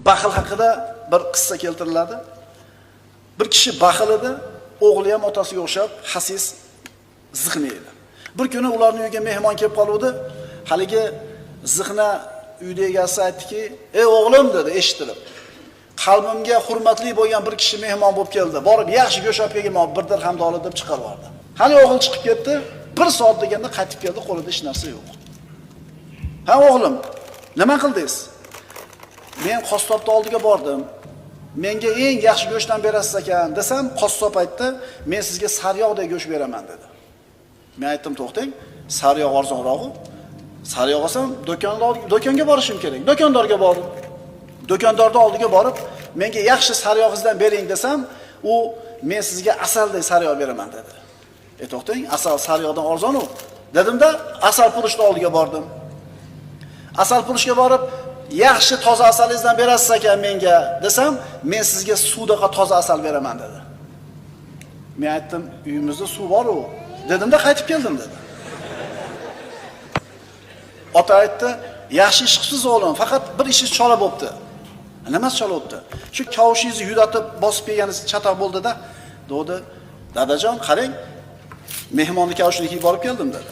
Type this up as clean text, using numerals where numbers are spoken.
Baxil haqida bir qissa keltiriladi. Bir kishi baxil edi, o'g'li ham otasiga o'xshab xasis, ziqna edi. Bir kuni ularning uyiga mehmon kelib qoluvdi. Haligi ziqna uyda egasi aytdiki, "Ey o'g'lim" dedi, eshitilib. "Qalbimga hurmatli bo'lgan bir kishi mehmon bo'lib keldi. Borib yaxshi go'sht olib kelgan, bir dirhamda olib" deb chiqarib yubordi. Hali o'g'il chiqib ketdi. 1 soat deganda qaytib keldi, qo'lida hech narsa yo'q. "Ha o'g'lim, nima qildingiz?" "Men qassobning oldiga bordim. Menga eng yaxshi go'shtdan berasiz ekan" desam, qassob aytdi, "Men sizga sariyog'dek go'sht beraman" dedi. Men aytdim, "To'xtang, sariyog' arzonroq-ku. Sariyog' olsam, do'konga borishim kerak. Do'kondorga bordim. Do'kondorning oldiga borib, menga yaxshi sariyog'ingizdan bering desam, u "Men sizga asaldek sariyog' beraman" dedi. To'xtang, asal sariyog'dan arzon-ku. Dedimda, asal purishning oldiga bordim. Asal purishga borib, "Yaxshi toza asalingizdan berasiz ekan menga" desam, "Men sizga suvdaqa toza asal beraman" dedi. Men aytdim, "Uyimizda suv bor-ku" dedimda, qaytib keldim dedi. Ota aytdi, "Yaxshi ish qilsiz o'g'lim, faqat bir ishingiz chola bo'pti." "Nimasi chola bo'pti?" "Shu kavshingizni yudatib bosib kelganingiz chatoq bo'ldi-da" dedi. "Dadajon, qarang, mehmonni kavshini kiyib borib keldim" dedi.